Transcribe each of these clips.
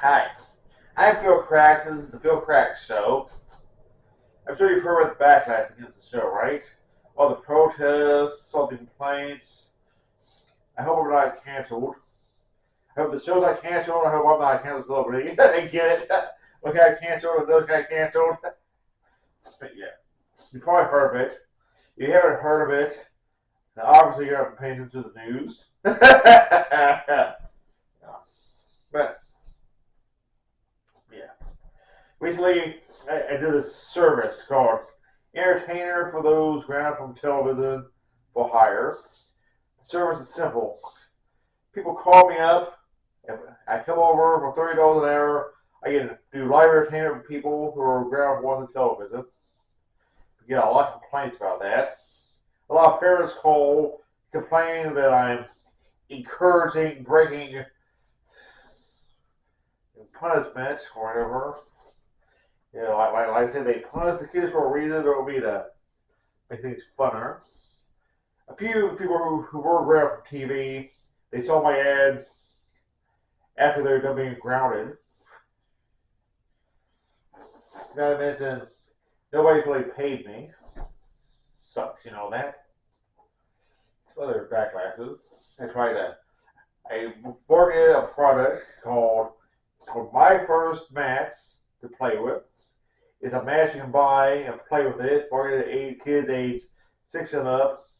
Hi, I'm Phil Crax. This is the Phil Crax Show. I'm sure you've heard about the backlash against the show, right? All the protests, all the complaints. I hope I'm not canceled. I hope the show's not canceled. I hope I'm not a canceled celebrity. They get it. One guy canceled, another guy canceled. But yeah, you probably heard of it. If you haven't heard of it, then obviously you're not paying attention to the news. But yeah. Recently, I did a service called Entertainer for Those Grounded from Television for Hire. The service is simple. People call me up, and I come over for $30 an hour. I get to do live entertainment for people who are grounded from watching television. We get a lot of complaints about that. A lot of parents call, complain that I'm encouraging breaking punishment or whatever. You know, like I said, they punish the kids for a reason. It'll be to make things funner. A few people who were grounded from TV, they saw my ads after they were done being grounded. Not to mention, nobody really paid me. Sucks, you know that. Some other backlashes. I marketed a product called My First Mats to play with. It's a match you can buy and play with it. Targeted at kids age 6 and up.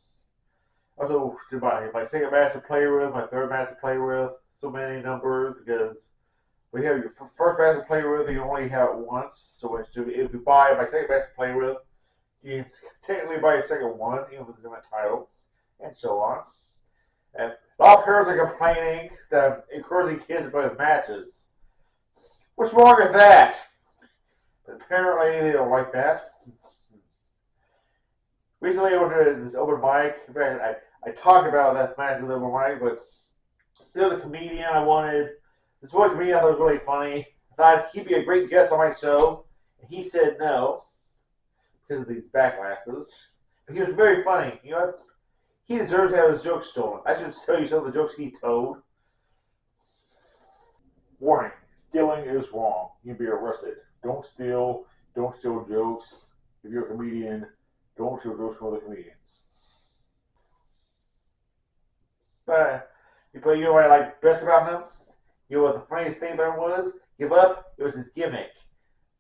Also, my second match to play with, my third match to play with. So many numbers because we have your first match to play with, you only have it once. So if you buy my second match to play with, you can technically buy a second one, even with a different title, and so on. And a lot of parents are complaining that I'm encouraging kids to play with matches. What's wrong with that? But apparently they don't like that. Recently I went to this open mic. In fact, I talked about that match at the open mic, but still the comedian I wanted. This one comedian I thought was really funny. I thought he'd be a great guest on my show. And he said no because of these backlashes. But he was very funny. You know, he deserves to have his jokes stolen. I should tell you some of the jokes he told. Warning, stealing is wrong. You can be arrested. Don't steal jokes. If you're a comedian, don't steal jokes from other comedians. But you know what I like best about him? You know what the funniest thing about him was? Give up, it was his gimmick.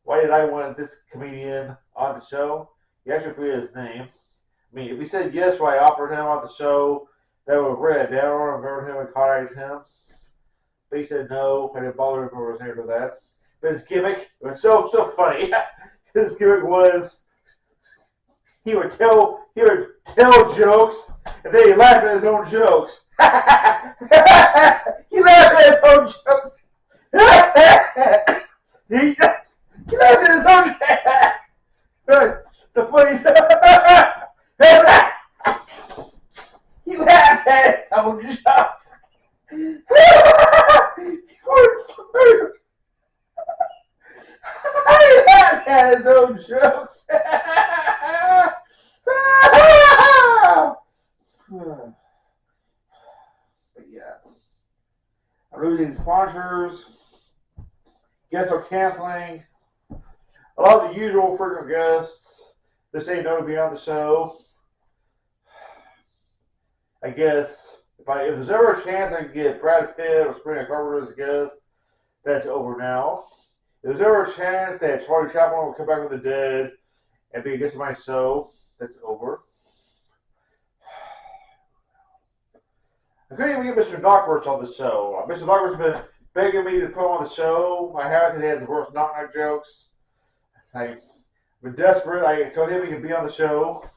Why did I want this comedian on the show? He actually forget his name. I mean, if he said yes when I offered him on the show, that would have read it down and remembered him and contacted him. But he said no. I didn't bother him for his name for that. But his gimmick was so funny. His gimmick was he would tell jokes and then he laughed at his own jokes. He laughed at his own jokes. he laughed at his own jokes. The funny stuff. He laughed at his own jokes. He laughed at his own jokes. But yeah, I'm losing sponsors. Guests are canceling. A lot of the usual frequent guests, they say no to be on the show. I guess if there's ever a chance I can get Brad Pitt or Sabrina Carpenter as a guest, that's over now. If there's ever a chance that Charlie Chaplin will come back from the dead and be a guest of my show, that's over. I couldn't even get Mr. Knockworth on the show. Mr. Knockworth's been begging me to put him on the show. I haven't because he has the worst knock-knock jokes. I've been desperate. I told him he could be on the show.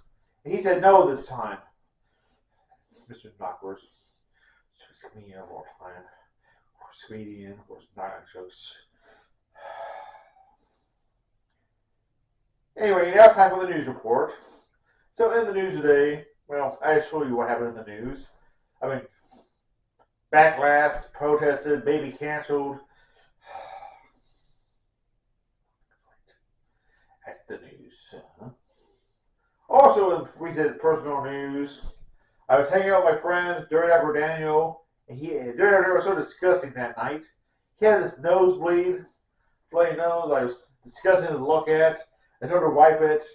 And he said no this time. Mr. Knockworth. Sweetest comedian of all time. Worst comedian, worst knock-knock jokes. Anyway, now it's time for the news report. So in the news today, well, I just told you what happened in the news. I mean, backlash, protested, baby canceled. That's the news. Also, in recent personal news, I was hanging out with my friends during Daniel, and during it was so disgusting that night. He had this nosebleed, bloody nose. I was disgusting to look at. I told her to wipe it.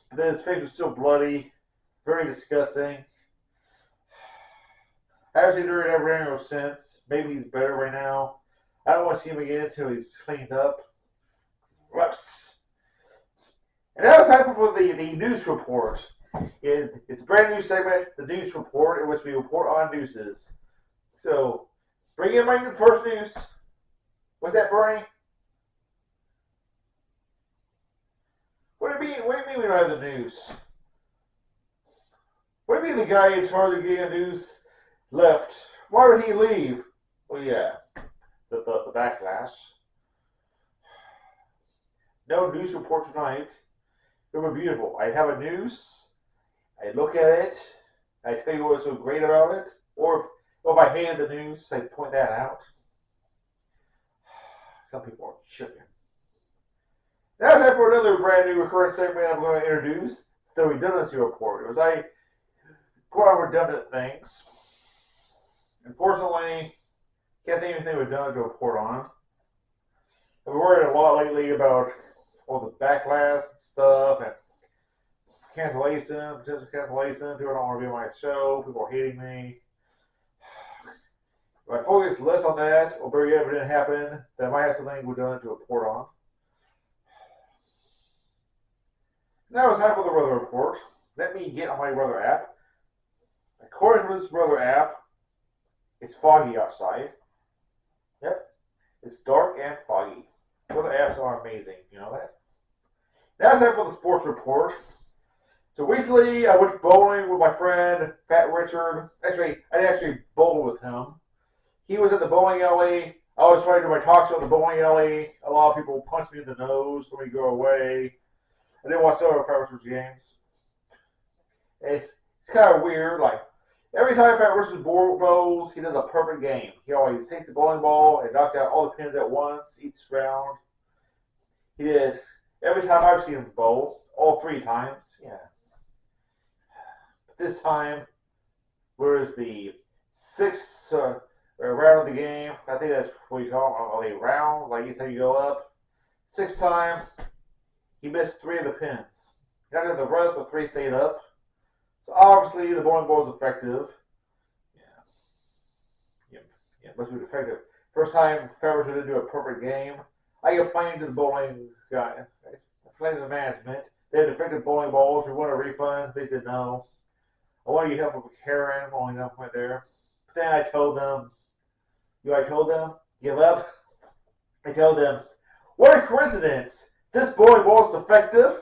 But then his face was still bloody. Very disgusting. I haven't seen her ever anywhere since. Maybe he's better right now. I don't want to see him again until he's cleaned up. Gross. And now it's time for the Noose Report. It's a brand new segment, the Noose Report, in which we report on nooses. So, bring in my first news. What's that, Bernie? What do you mean? What do you mean we don't have the news? What do you mean the guy in charge of getting a news left? Why would he leave? Well, yeah, the backlash. No news report tonight. It would be beautiful. I'd have a news. I'd look at it. I'd tell you what's so great about it. Or if I hated the news, I'd point that out. Some people are chicken. Now it's time for another brand new recurring segment I'm going to introduce, the Redundancy Report. It was I report on redundant things. Unfortunately, can't think of anything redundant to report on. I've been worried a lot lately about all the backlash and stuff and cancellation, potential cancellation. People don't want to be on my show. People are hating me. If I focus less on that, or better yet, if it didn't happen, then I might have something redundant to report on. Now it's time for the weather report. Let me get on my weather app. According to this weather app, it's foggy outside. Yep, it's dark and foggy. Weather apps are amazing, you know that? Now it's time for the sports report. So recently, I went bowling with my friend, Fat Richard. Actually, I didn't actually bowl with him. He was at the bowling alley. I was trying to do my talk show at the bowling alley. A lot of people punched me in the nose when we go away. I didn't watch some of Fat Richard's games. It's kind of weird. Like, every time Fat Richard bowls, he does a perfect game. He always takes the bowling ball and knocks out all the pins at once, each round. He did every time I've seen him bowl, all 3 times. Yeah. But this time, whereas the 6th round of the game, I think that's what you call it, a round, like each time you go up. 6th time, he missed 3 of the pins. He knocked out the rest, but 3 stayed up. So obviously, the bowling ball is effective. Yeah, must be effective. First time Favre didn't do a perfect game. I complained to the bowling guy. I complained to the management. They had defective bowling balls. We want a refund. They said no. I want to get help with Karen. Only enough went there. But then I told them, I told them? Give up? I told them, what a coincidence. This bowling ball is defective,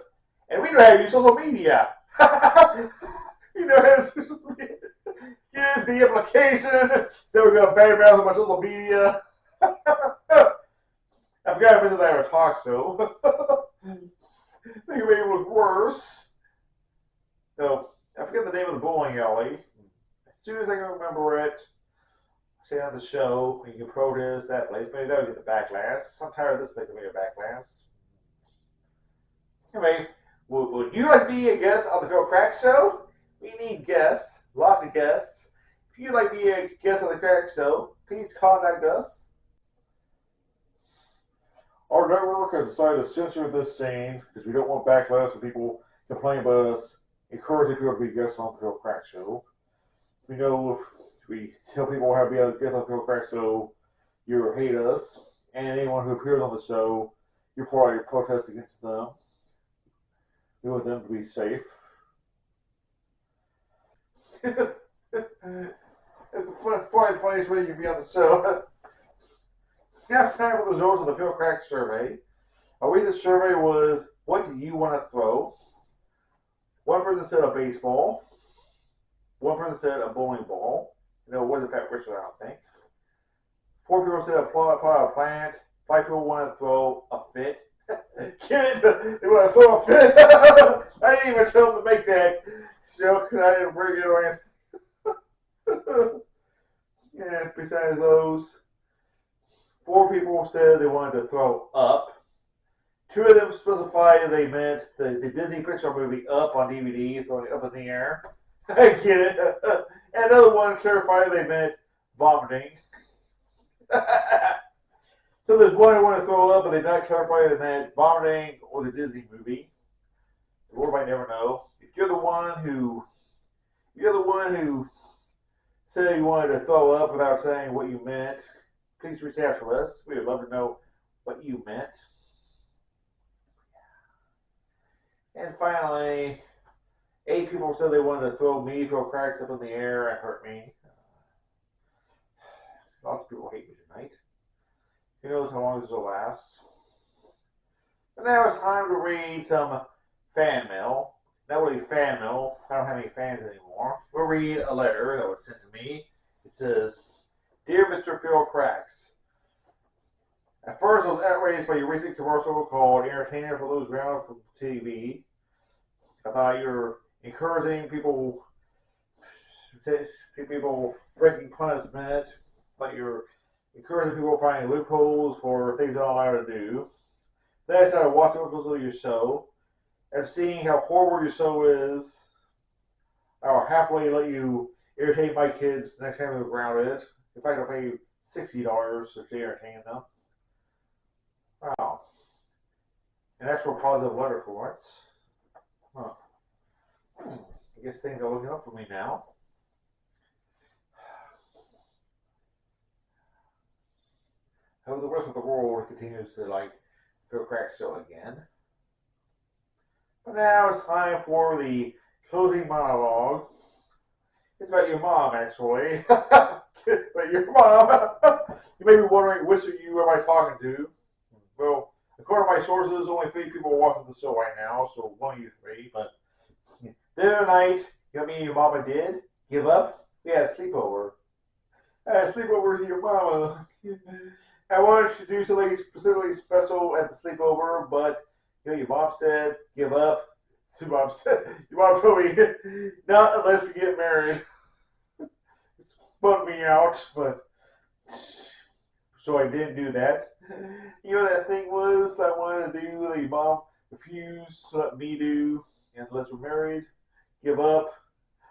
and we know how to use social media. You know how to use social media. Here's the implication. So we're going to bang around on my social media. I forgot to mention that I have a talk show. Make it look worse. So, I forget the name of the bowling alley. As soon as I can remember it, I'll say on the show, you can protest that place. Maybe that'll get the backlash. I'm tired of this place getting a backlash. Anyway, would you like to be a guest on the Phil Crax Show? We need guests, lots of guests. If you'd like to be a guest on the Crax Show, please contact us. Our network has decided to censor this scene because we don't want backlash and people complaining about us encouraging people to be guests on the Phil Crax Show. We know if we tell people how to be a guest on the Phil Crax Show, you hate us, and anyone who appears on the show, you're probably protest against them. We want them to be safe. It's probably the funniest way you can be on the show. Now it's time for the results of the Phil Crax Survey. Our recent survey was, what do you want to throw? One person said a baseball. One person said a bowling ball. You know, it wasn't Fat Richard, I don't think. 4 people said a plant. 5 people want to throw a fit. Get it? They want to throw a fit? I didn't even tell them to make that joke because I didn't bring it around. Yeah, besides those, 4 people said they wanted to throw up. 2 of them specified they meant the Disney Pixar movie Up on DVD, throwing it up in the air. I get it. And another one clarified they meant vomiting. So there's one who wanted to throw up, but they did not clarify that meant vomiting or the Disney movie. The Lord might never know. If you're the one who said you wanted to throw up without saying what you meant, please reach out to us. We would love to know what you meant. And finally, 8 people said they wanted to throw me, Phil Crax, up in the air and hurt me. Lots of people hate me tonight. Who knows how long this will last? But now it's time to read some fan mail. Not really fan mail. I don't have any fans anymore. We'll read a letter that was sent to me. It says, "Dear Mr. Phil Crax, at first I was outraged by your recent commercial called Entertainer for Those Grounded from TV. I thought you were encouraging people breaking punishment, but you're encouraging people finding loopholes for things they're not allowed to do. Then I started watching episodes of your show, and seeing how horrible your show is, I will happily let you irritate my kids next time they're grounded. In fact, I'll pay you $60 to entertain them." Wow. An actual positive letter for once. Huh. I guess things are looking up for me now. I hope the rest of the world continues to like Phil Crax show again. But now it's time for the closing monologue. It's about your mom, actually. But your mom. You may be wondering, which of you am I talking to? Well, according to my sources, only 3 people are watching the show right now, so one of you 3. But the other night, you know what me and your mama did? Give up? We had a sleepover. I had a sleepover with your mama. I wanted to do something specifically special at the sleepover, but your mom said, give up. Your mom told me, not unless we get married. It spun me out, but so I didn't do that. You know what that thing was that I wanted to do that your mom refused to let me do, and unless we're married, give up.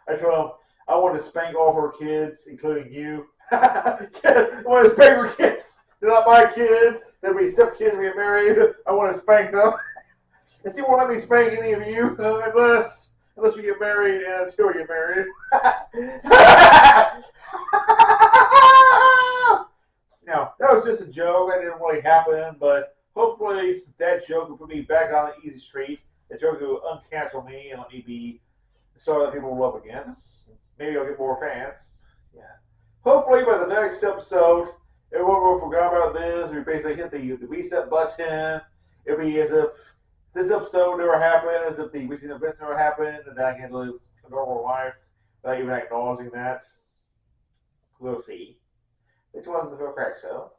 I told them I want to spank all her kids, including you. I want to spank her kids. They're not my kids. They'll be step kids when we get married. I want to spank them. And she won't let me spank any of you unless we get married and until we get married. Now, that was just a joke. That didn't really happen, but hopefully that joke will put me back on the easy street. That joke will uncancel me and let me be so that people will love again. Maybe I'll get more fans. Yeah. Hopefully by the next episode, everyone will forget about this. We basically hit the reset button. It'll be as if this episode never happened, as if the recent events never happened, and then I can live a normal life without even acknowledging that. We'll see. This wasn't the Phil Crax Show.